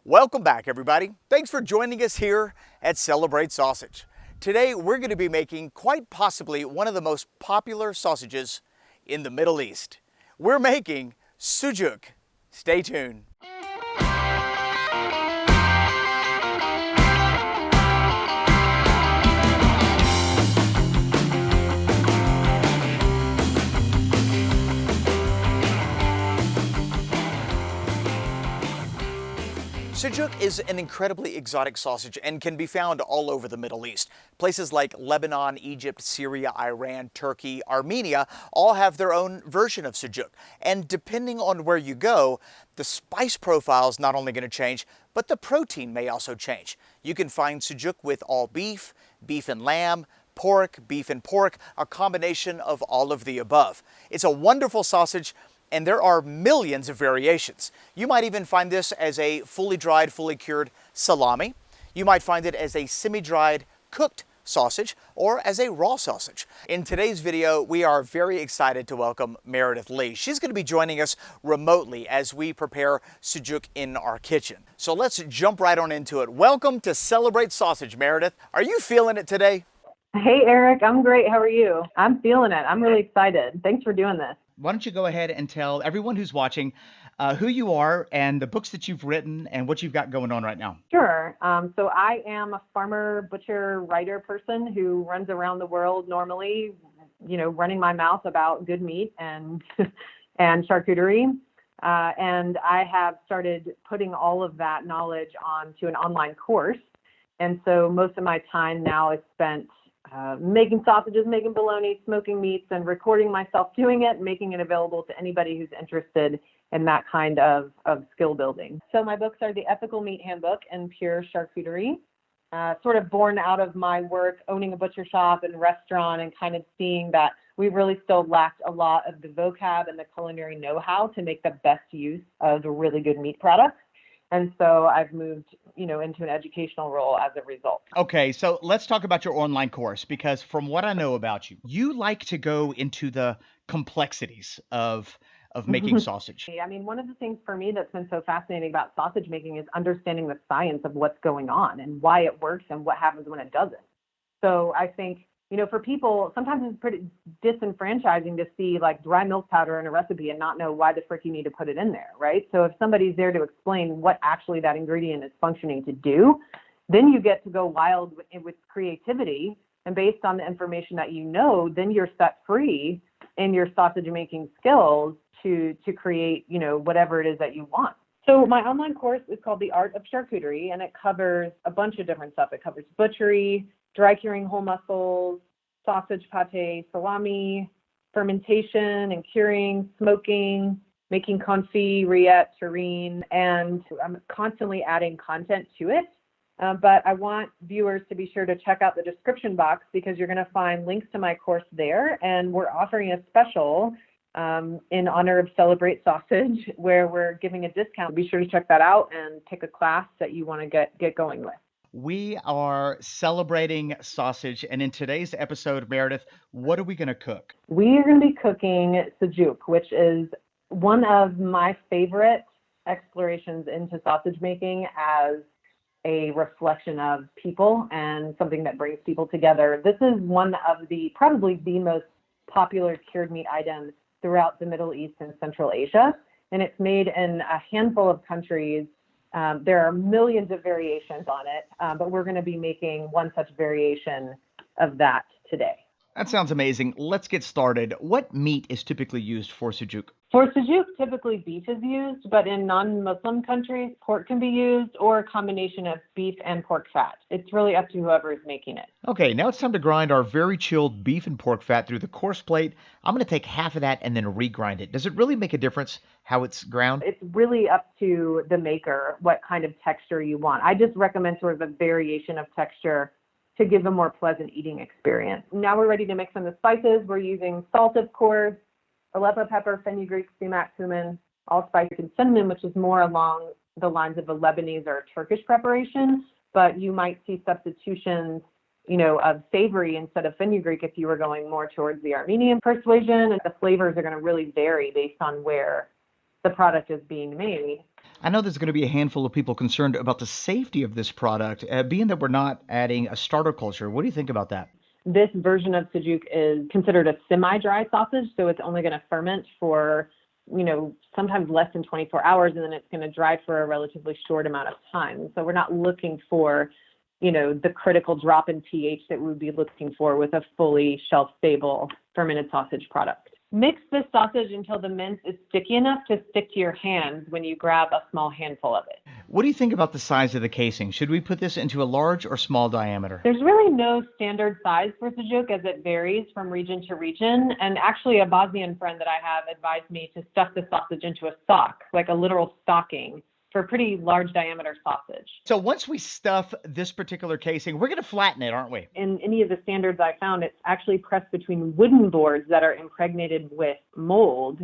Welcome back, everybody. Thanks for joining us here at Celebrate Sausage. Today, we're going to be making quite possibly one of the most popular sausages in the Middle East. We're making Sujuk. Stay tuned. Sujuk is an incredibly exotic sausage and can be found all over the Middle East. Places like Lebanon, Egypt, Syria, Iran, Turkey, Armenia all have their own version of Sujuk. And depending on where you go, the spice profile is not only going to change, but the protein may also change. You can find Sujuk with all beef, beef and lamb, pork, beef and pork, a combination of all of the above. It's a wonderful sausage, and there are millions of variations. You might even find this as a fully dried, fully cured salami. You might find it as a semi-dried, cooked sausage, or as a raw sausage. In today's video, we are very excited to welcome Meredith Leigh. She's going to be joining us remotely as we prepare Sujuk in our kitchen. So let's jump right on into it. Welcome to Celebrate Sausage, Meredith. Are you feeling it today? Hey, Eric. I'm great. How are you? I'm feeling it. I'm really excited. Thanks for doing this. Why don't you go ahead and tell everyone who's watching who you are and the books that you've written and what you've got going on right now? Sure. So I am a farmer, butcher, writer person who runs around the world normally, running my mouth about good meat and and charcuterie. And I have started putting all of that knowledge onto an online course. And so most of my time now is spent making sausages, making bologna, smoking meats, and recording myself doing it and making it available to anybody who's interested in that kind of skill building. So my books are the Ethical Meat Handbook and Pure Charcuterie, sort of born out of my work owning a butcher shop and restaurant and kind of seeing that we really still lacked a lot of the vocab and the culinary know-how to make the best use of a really good meat product. And so I've moved, into an educational role as a result. Okay, so let's talk about your online course, because from what I know about you, you like to go into the complexities of making sausage. I mean, one of the things for me that's been so fascinating about sausage making is understanding the science of what's going on and why it works and what happens when it doesn't. So I think, for people, sometimes it's pretty disenfranchising to see like dry milk powder in a recipe and not know why the frick you need to put it in there, right? So if somebody's there to explain what actually that ingredient is functioning to do, then you get to go wild with creativity. And based on the information that then you're set free in your sausage making skills to create, whatever it is that you want. So my online course is called The Art of Charcuterie, and it covers a bunch of different stuff. It covers butchery, dry curing whole muscles, sausage pate, salami, fermentation and curing, smoking, making confit, rillette, terrine, and I'm constantly adding content to it. But I want viewers to be sure to check out the description box because you're going to find links to my course there. And we're offering a special in honor of Celebrate Sausage where we're giving a discount. Be sure to check that out and pick a class that you want to get going with. We are celebrating sausage, and in today's episode, Meredith, what are we going to cook? We are going to be cooking Sujuk, which is one of my favorite explorations into sausage making as a reflection of people and something that brings people together. This is one of probably the most popular cured meat items throughout the Middle East and Central Asia, and it's made in a handful of countries. There are millions of variations on it, but we're going to be making one such variation of that today. That sounds amazing. Let's get started. What meat is typically used for Sujuk? For Sujuk, typically beef is used, but in non-Muslim countries, pork can be used or a combination of beef and pork fat. It's really up to whoever is making it. Okay, now it's time to grind our very chilled beef and pork fat through the coarse plate. I'm going to take half of that and then regrind it. Does it really make a difference how it's ground? It's really up to the maker what kind of texture you want. I just recommend sort of a variation of texture to give a more pleasant eating experience. Now we're ready to mix in the spices. We're using salt, of course, Aleppo pepper, fenugreek, sumac, cumin, allspice, and cinnamon, which is more along the lines of a Lebanese or a Turkish preparation, but you might see substitutions, of savory instead of fenugreek if you were going more towards the Armenian persuasion, and the flavors are going to really vary based on where the product is being made. I know there's going to be a handful of people concerned about the safety of this product, being that we're not adding a starter culture. What do you think about that? This version of Sujuk is considered a semi-dry sausage, so it's only going to ferment for, sometimes less than 24 hours, and then it's going to dry for a relatively short amount of time. So we're not looking for, the critical drop in pH that we would be looking for with a fully shelf-stable fermented sausage product. Mix this sausage until the mince is sticky enough to stick to your hands when you grab a small handful of it. What do you think about the size of the casing? Should we put this into a large or small diameter? There's really no standard size for Sujuk as it varies from region to region. And actually, a Bosnian friend that I have advised me to stuff the sausage into a sock, like a literal stocking, for a pretty large diameter sausage. So once we stuff this particular casing, we're going to flatten it, aren't we? In any of the standards I found, it's actually pressed between wooden boards that are impregnated with mold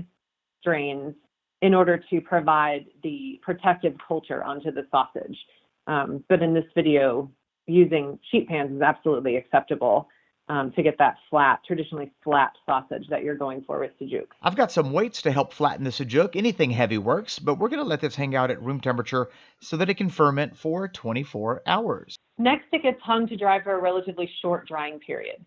strains in order to provide the protective culture onto the sausage. But in this video, using sheet pans is absolutely acceptable to get that traditionally flat sausage that you're going for with Sujuk. I've got some weights to help flatten the Sujuk. Anything heavy works, but we're going to let this hang out at room temperature so that it can ferment for 24 hours. Next, it gets hung to dry for a relatively short drying period.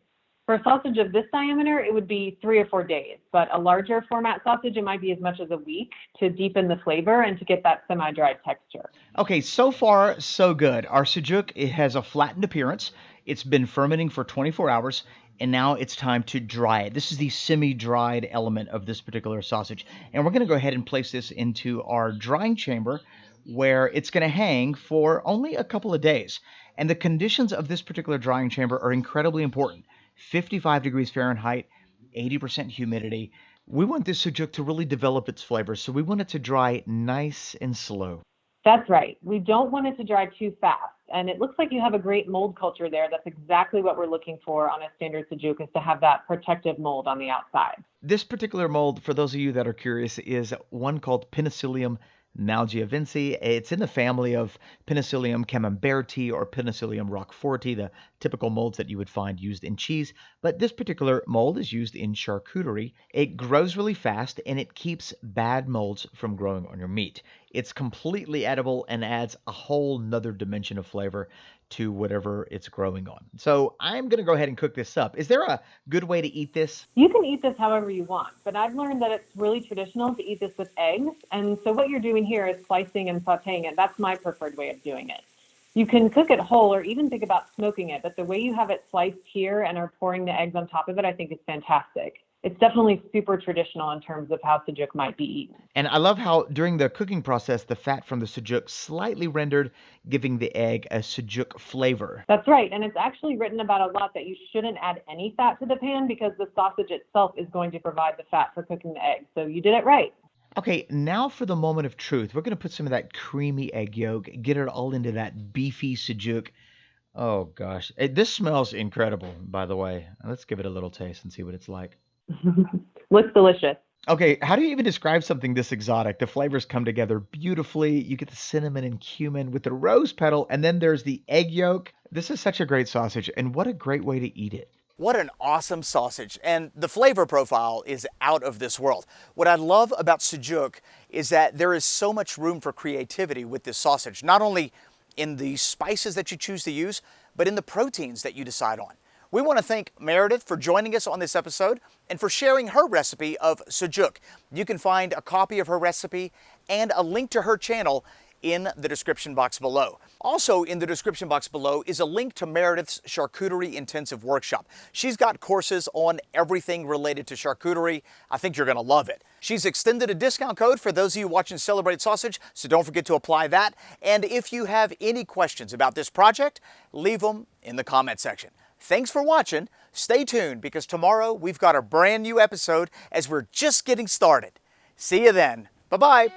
For a sausage of this diameter, it would be 3 or 4 days, but a larger format sausage, it might be as much as a week to deepen the flavor and to get that semi-dried texture. Okay, so far, so good. Our Sujuk, it has a flattened appearance. It's been fermenting for 24 hours, and now it's time to dry it. This is the semi-dried element of this particular sausage. And we're going to go ahead and place this into our drying chamber where it's going to hang for only a couple of days. And the conditions of this particular drying chamber are incredibly important. 55 degrees Fahrenheit, 80% humidity. We want this Sujuk to really develop its flavor, so we want it to dry nice and slow. That's right. We don't want it to dry too fast. And it looks like you have a great mold culture there. That's exactly what we're looking for on a standard Sujuk, is to have that protective mold on the outside. This particular mold, for those of you that are curious, is one called Penicillium nalgiavense. It's in the family of Penicillium camemberti or Penicillium roqueforti, the typical molds that you would find used in cheese. But this particular mold is used in charcuterie. It grows really fast and it keeps bad molds from growing on your meat. It's completely edible and adds a whole nother dimension of flavor to whatever it's growing on. So I'm going to go ahead and cook this up. Is there a good way to eat this? You can eat this however you want, but I've learned that it's really traditional to eat this with eggs. And so what you're doing here is slicing and sauteing it. That's my preferred way of doing it. You can cook it whole or even think about smoking it, but the way you have it sliced here and are pouring the eggs on top of it, I think is fantastic. It's definitely super traditional in terms of how Sujuk might be eaten. And I love how during the cooking process, the fat from the Sujuk slightly rendered, giving the egg a Sujuk flavor. That's right. And it's actually written about a lot that you shouldn't add any fat to the pan because the sausage itself is going to provide the fat for cooking the egg. So you did it right. Okay, now for the moment of truth. We're going to put some of that creamy egg yolk, get it all into that beefy Sujuk. Oh, gosh. This smells incredible, by the way. Let's give it a little taste and see what it's like. Looks delicious. Okay, how do you even describe something this exotic? The flavors come together beautifully. You get the cinnamon and cumin with the rose petal, and then there's the egg yolk. This is such a great sausage, and what a great way to eat it. What an awesome sausage, and the flavor profile is out of this world. What I love about Sujuk is that there is so much room for creativity with this sausage, not only in the spices that you choose to use, but in the proteins that you decide on. We want to thank Meredith for joining us on this episode and for sharing her recipe of Sujuk. You can find a copy of her recipe and a link to her channel in the description box below. Also in the description box below is a link to Meredith's Charcuterie Intensive Workshop. She's got courses on everything related to charcuterie. I think you're going to love it. She's extended a discount code for those of you watching Celebrate Sausage, so don't forget to apply that. And if you have any questions about this project, leave them in the comment section. Thanks for watching. Stay tuned because tomorrow we've got a brand new episode as we're just getting started. See you then. Bye-bye.